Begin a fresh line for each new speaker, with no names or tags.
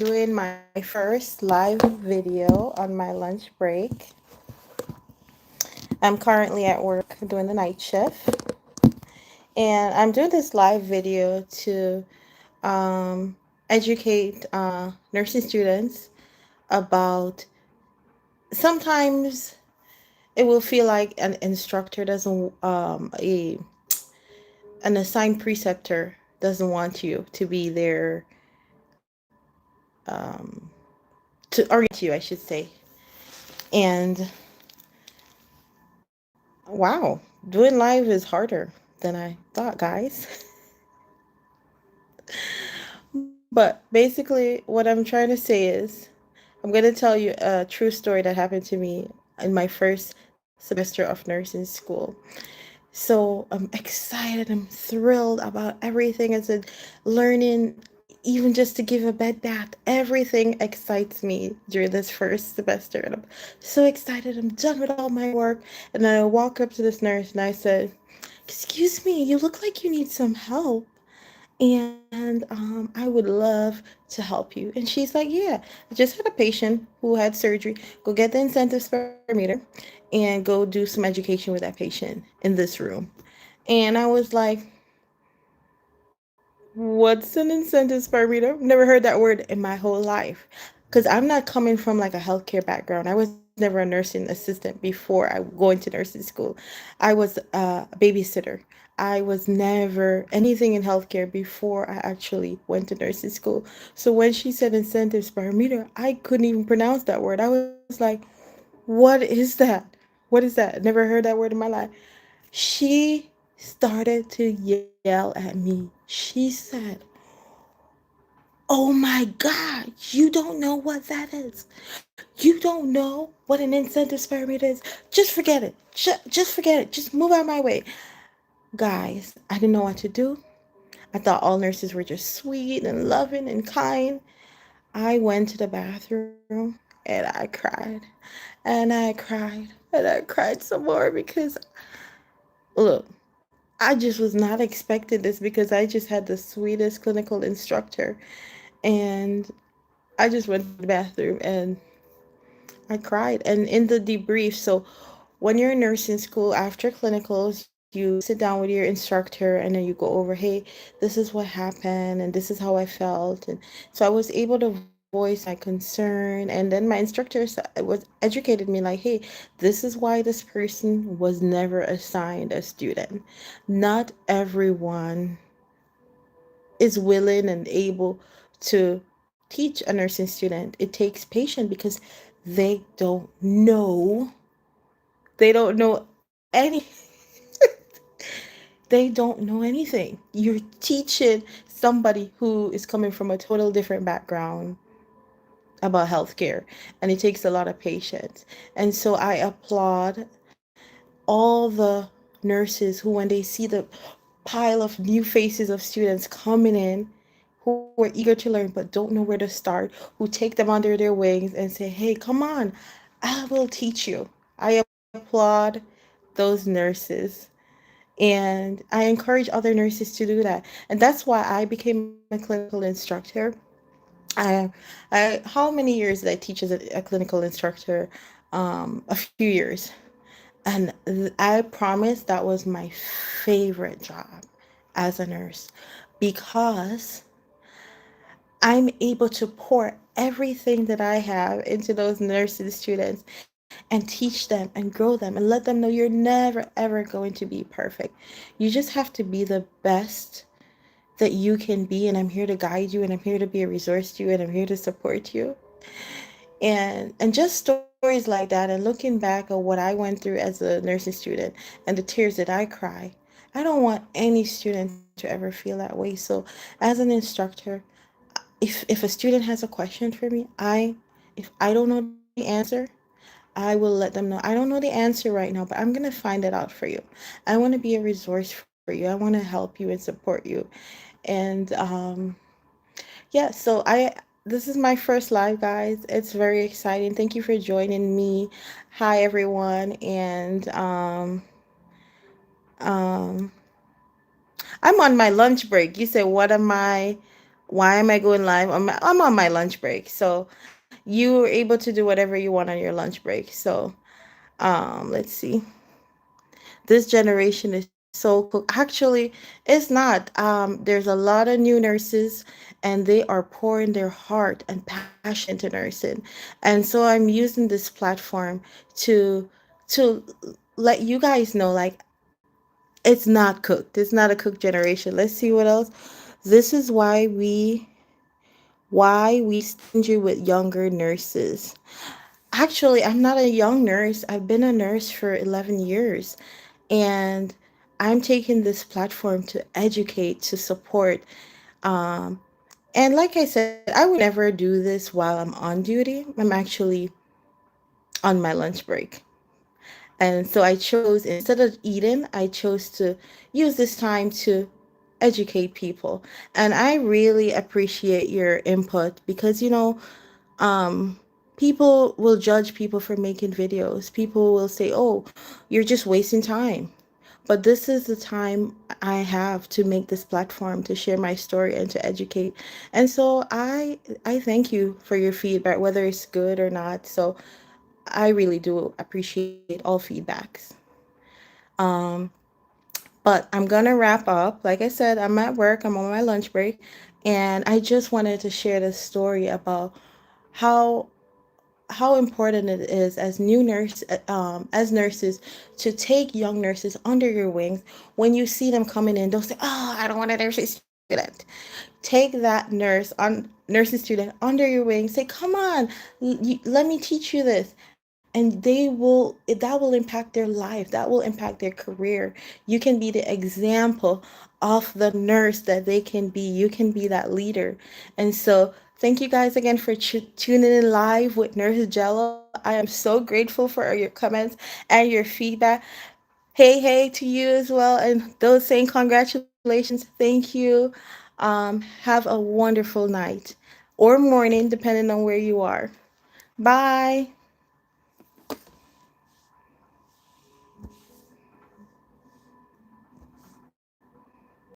doing my first live video on my lunch break. I'm currently at work doing the night shift, and I'm doing this live video to educate nursing students about sometimes it will feel like an instructor doesn't, an assigned preceptor doesn't want you to be there um, to orient you, I should say. And wow, doing live is harder than I thought, guys. But basically, what I'm trying to say is, I'm going to tell you a true story that happened to me in my first semester of nursing school. So I'm excited, I'm thrilled about everything. As a learning, even just to give a bed bath, everything excites me during this first semester. And I'm so excited, I'm done with all my work. And then I walk up to this nurse and I said, "Excuse me, you look like you need some help. And I would love to help you." And she's like, "Yeah, I just had a patient who had surgery. Go get the incentive sperm meter and go do some education with that patient in this room." And I was like, "What's an incentive sperm meter?" Never heard that word in my whole life. Because I'm not coming from like a healthcare background. I was never a nursing assistant before I go into nursing school. I was a babysitter. I was never anything in healthcare before I actually went to nursing school. So when she said incentives per meter, I couldn't even pronounce that word. I was like, what is that? What is that? Never heard that word in my life. She started to yell at me. She said, "Oh my God, you don't know what that is. You don't know what an incentive pyramid is. Just forget it. Just forget it. Just move out of my way." Guys, I didn't know what to do. I thought all nurses were just sweet and loving and kind. I went to the bathroom and I cried. And I cried. And I cried some more because, look, I just was not expecting this because I just had the sweetest clinical instructor. And I just went to the bathroom and I cried. And in the debrief, so when you're in nursing school after clinicals, you sit down with your instructor and then you go over, "Hey, this is what happened and this is how I felt." And so I was able to voice my concern. And then my instructor was educated me like, "Hey, this is why this person was never assigned a student. Not everyone is willing and able to teach a nursing student. It takes patience because they don't know. They don't know any they don't know anything. You're teaching somebody who is coming from a total different background about healthcare, and it takes a lot of patience. And so I applaud all the nurses who, when they see the pile of new faces of students coming in who are eager to learn but don't know where to start, who take them under their wings and say, "Hey, come on, I will teach you." I applaud those nurses. And I encourage other nurses to do that. And that's why I became a clinical instructor. How many years did I teach as a clinical instructor? A few years. And I promise that was my favorite job as a nurse because I'm able to pour everything that I have into those nursing students and teach them and grow them and let them know you're never ever going to be perfect. You just have to be the best that you can be, and I'm here to guide you, and I'm here to be a resource to you, and I'm here to support you. And just stories like that, and looking back at what I went through as a nursing student and the tears that I cry, I don't want any student to ever feel that way. So as an instructor, if a student has a question for me, I if I don't know the answer, I will let them know, "I don't know the answer right now, but I'm going to find it out for you. I want to be a resource for you. I want to help you and support you." And yeah, so I this is my first live, guys. It's very exciting. Thank you for joining me. Hi everyone. And um I'm on my lunch break. You said, what am I Why am I going live? I'm on my lunch break. So you were able to do whatever you want on your lunch break. So let's see. This generation is so cool. Actually, it's not. There's a lot of new nurses, and they are pouring their heart and passion into nursing. And so I'm using this platform to to let you guys know, like, it's not cooked. It's not a cooked generation. Let's see what else. This is why we stingy with younger nurses. Actually, I'm not a young nurse. I've been a nurse for 11 years. And I'm taking this platform to educate, to support. Um, and like I said, I would never do this while I'm on duty. I'm actually on my lunch break. And so I chose, instead of eating, I chose to use this time to educate people. And I really appreciate your input because, um, people will judge people for making videos. People will say, oh, you're just wasting time. But this is the time I have to make this platform to share my story and to educate. And so I thank you for your feedback, whether it's good or not. So I really do appreciate all feedbacks. Um, but I'm gonna wrap up. Like I said, I'm at work, I'm on my lunch break, and I just wanted to share this story about how how important it is as nurses to take young nurses under your wings. When you see them coming in, don't say, oh, I don't want a nursing student. Take that nursing student under your wing. Say, come on, let me teach you this. And that will impact their life, that will impact their career. You can be the example of the nurse that they can be. You can be that leader. And so thank you guys again for tuning in live with Nurse Jelloo. I am so grateful for your comments and your feedback. Hey to you as well, and those saying congratulations, thank you. Have a wonderful night or morning depending on where you are. Bye.